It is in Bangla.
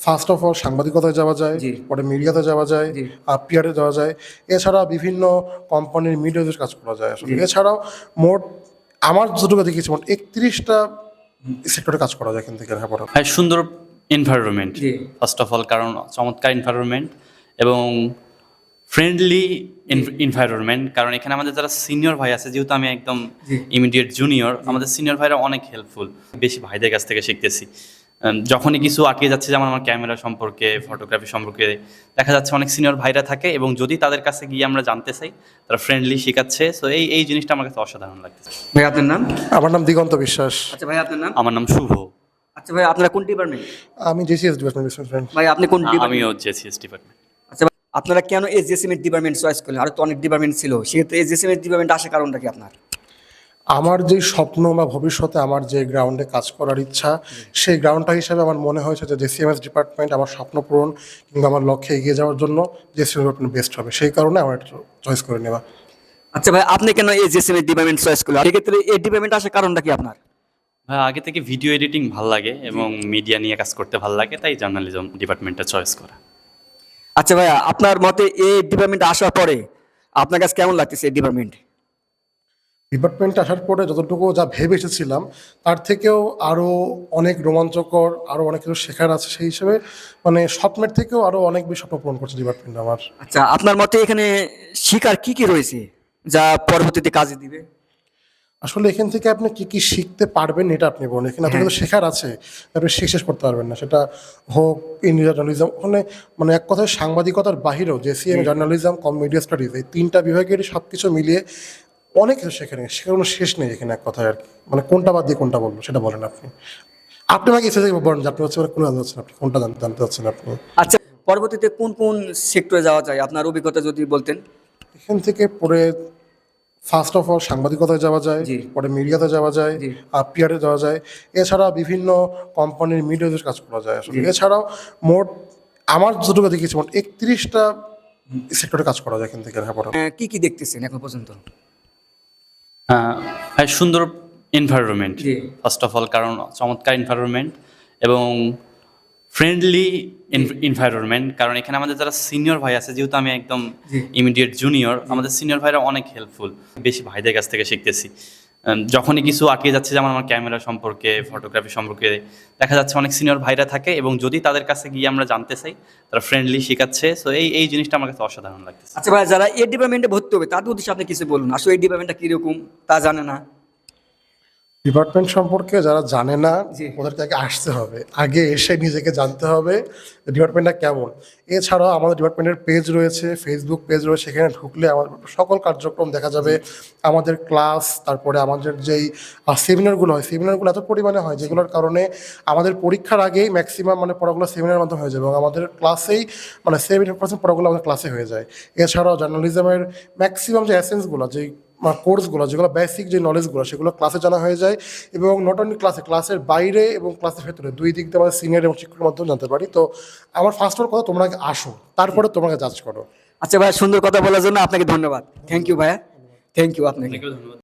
ফার্স্ট অফ অল সাংবাদিকতায় যাওয়া যায়, জি। পরে মিডিয়াতে যাওয়া যায়, জি। পিআরে যাওয়া যায়। এছাড়া বিভিন্ন কোম্পানির মিডিয়াতে কাজ করা যায় আসলে। জি। এছাড়াও মোট আমার যতটুকু দেখেছি মোট ৩১টা সেক্টরে কাজ করা যায় এখান থেকে লেখাপড়া। হ্যাঁ, সুন্দর environment G. First of all, কারণ চমৎকার এনভায়রনমেন্ট এবং ফ্রেন্ডলি এনভায়রনমেন্ট, কারণ এখানে আমাদের যারা সিনিয়র ভাই আছে, যেহেতু আমি একদম জি। ইমিডিয়েট জুনিয়র, আমাদের সিনিয়র ভাইরা অনেক হেল্পফুল, বেশি ভাইদের কাছ থেকে শিখতেছি। যখনই কিছু আটকে যাচ্ছে, যেমন আমার ক্যামেরা সম্পর্কে, ফটোগ্রাফি সম্পর্কে, দেখা যাচ্ছে অনেক সিনিয়র ভাইরা থাকে এবং যদি তাদের কাছে গিয়ে আমরা জানতে চাই, তারা ফ্রেন্ডলি শেখাচ্ছে। সো এই জিনিসটা আমার কাছে অসাধারণ লাগতেছে। ভাই আপনার নাম? আমার নাম দিগন্ত বিশ্বাস। আচ্ছা ভাই আপনার নাম? আমার নাম শুভ। আচ্ছা ভাই আপনারা কোন ডিপার্টমেন্ট? আমি জেসিএস ডিপার্টমেন্ট স্টুডেন্ট। ভাই আপনি কোন ডিপার্টমেন্ট? আমিও জেসিএস ডিপার্টমেন্ট। আচ্ছা ভাই, আপনারা কেন এসজিএসএম এর ডিপার্টমেন্ট চয়েস করলেন? আরো তো অনেক ডিপার্টমেন্ট ছিল, সেক্ষেত্রে এসজিএসএম এর ডিপার্টমেন্ট আসার কারণটা কি আপনার? আমার যে স্বপ্ন বা ভবিষ্যতে আমার যে গ্রাউন্ডে কাজ করার ইচ্ছা, সেই গ্রাউন্ডটা হিসাবে আমার মনে হয়েছে যে জেসিএমএস ডিপার্টমেন্ট আমার স্বপ্ন পূরণ কিংবা আমার লক্ষ্যে এগিয়ে যাওয়ার জন্য জেসিএমএস ডিপার্টমেন্ট বেস্ট হবে। সেই কারণে আমার চয়েস করে নেওয়া। আচ্ছা ভাই, আপনি কেন এসজিএসএম এর ডিপার্টমেন্ট চয়েস করলেন? সেক্ষেত্রে এই ডিপার্টমেন্ট আসার কারণটা কি আপনার? ভাই, আগে থেকে ভিডিও এডিটিং ভাল লাগে এবং মিডিয়া নিয়ে কাজ করতে ভাল লাগে, তাই জার্নালিজম ডিপার্টমেন্টটা চয়েস করা। আচ্ছা ভাইয়া, আপনার মতে এই ডিপার্টমেন্টে আসার পরে আপনার কাছে কেমন লাগতেছে এই ডিপার্টমেন্টে? ডিপার্টমেন্টে আসার পরে যতটুকু যা ভেবে এসেছিলাম তার থেকেও আরও অনেক রোমাঞ্চকর, আরও অনেক কিছু শেখার আছে। সেই হিসেবে মানে স্বপ্নের থেকেও আরও অনেক বেশি স্বপ্ন পূরণ করছে ডিপার্টমেন্ট আমার। আচ্ছা, আপনার মতে এখানে শিকার কি কি রয়েছে যা পরবর্তীতে কাজে দিবে? আসলে এখান থেকে আপনি কি কি শিখতে পারবেন এটা আপনি বলুন। এখানে আপনার কিন্তু শেখার আছে, আপনি শেষ করতে পারবেন না। সেটা হোক ইন জার্নালিজম, ওখানে মানে এক কথায় সাংবাদিকতার বাহিরেও জেসিএম, জার্নালিজম, কম মিডিয়া স্টাডিজ, এই তিনটা বিভাগেরই সব কিছু মিলিয়ে অনেক কিছু শেখা নেই, শেখার কোনো শেষ নেই এখানে এক কথায় আর কি। মানে কোনটা বাদ দিয়ে কোনটা বলবো সেটা বলেন আপনি। আপনি আমাকে এসে বলেন যে আপনি হচ্ছে কোন জানতে চাচ্ছেন, আপনি কোনটা জানতে চাচ্ছেন আপনি। আচ্ছা, পরবর্তীতে কোন কোন সেক্টরে যাওয়া যায় আপনার অভিজ্ঞতা যদি বলতেন? এখান থেকে পরে ফার্স্ট অফ অল সাংবাদিকতায় যাওয়া যায়, জি। পরে মিডিয়াতে যাওয়া যায়, জি। পিআরে যাওয়া যায়। এছাড়া বিভিন্ন কোম্পানির মিডিয়াতে কাজ করা যায় আসলে। জি। এছাড়াও মোট আমার যতটুকু দেখেছি মোট ৩১টা সেক্টরে কাজ করা যায় এখান থেকে লেখাপড়া। কি কি দেখতেছেন এখন পর্যন্ত? হ্যাঁ, সুন্দর environment G. First of all, কারণ চমৎকার এনভায়রনমেন্ট এবং ফ্রেন্ডলি এনভায়রনমেন্ট, কারণ এখানে আমাদের যারা সিনিয়র ভাই আছে, যেহেতু আমি একদম জি। ইমিডিয়েট জুনিয়র, আমাদের সিনিয়র ভাইরা অনেক হেল্পফুল, বেশি ভাইদের কাছ থেকে শিখতেছি। যখনই কিছু আটকে যাচ্ছে, যেমন আমার ক্যামেরা সম্পর্কে, ফটোগ্রাফি সম্পর্কে, দেখা যাচ্ছে অনেক সিনিয়র ভাইরা থাকে এবং যদি তাদের কাছে গিয়ে আমরা জানতে চাই, তারা ফ্রেন্ডলি শেখাচ্ছে। সো এই জিনিসটা আমার কাছে অসাধারণ লাগতেছে। আচ্ছা ভাই, যারা এই ডিপার্টমেন্টে ভর্তি হবে তাদের উদ্দেশ্যে আপনি কিছু বলুন। আসলে এই ডিপার্টমেন্টটা কিরকম তা জানে না। ডিপার্টমেন্ট সম্পর্কে যারা জানে না জি। ওদেরকে আগে আসতে হবে, আগে এসে নিজেকে জানতে হবে ডিপার্টমেন্টটা কেমন। এছাড়াও আমাদের ডিপার্টমেন্টের পেজ রয়েছে, ফেসবুক পেজ রয়েছে, সেখানে ঢুকলে আমাদের সকল কার্যক্রম দেখা যাবে। আমাদের ক্লাস, তারপরে আমাদের যেই সেমিনারগুলো হয়, সেমিনারগুলো এত পরিমাণে হয় যেগুলোর কারণে আমাদের পরীক্ষার আগেই ম্যাক্সিমাম মানে পড়াগুলো সেমিনারের মাধ্যমে হয়ে যাবে এবং আমাদের ক্লাসেই মানে 70% পড়াগুলো আমাদের ক্লাসে হয়ে যায়। এছাড়াও জার্নালিজমের ম্যাক্সিমাম যে এসেন্সগুলো, যেই কোর্সগুলো, যেগুলো বেসিক যে নলেজগুলো, সেগুলো ক্লাসে জানা হয়ে যায় এবং নট অনলি ক্লাসে, ক্লাসের বাইরে এবং ক্লাসের ভেতরে দুই দিক দিয়ে আমাদের সিনিয়র এবং শিক্ষকের মাধ্যমে জানতে পারি। তো আমার ফার্স্ট অফ কথা, তোমরা আগে আসো, তারপরে তোমাকে জাজ করো। আচ্ছা ভাই, সুন্দর কথা বলার জন্য আপনাকে ধন্যবাদ। থ্যাংক ইউ ভাইয়া, থ্যাংক ইউ আপনাকে। আপনাকেও ধন্যবাদ।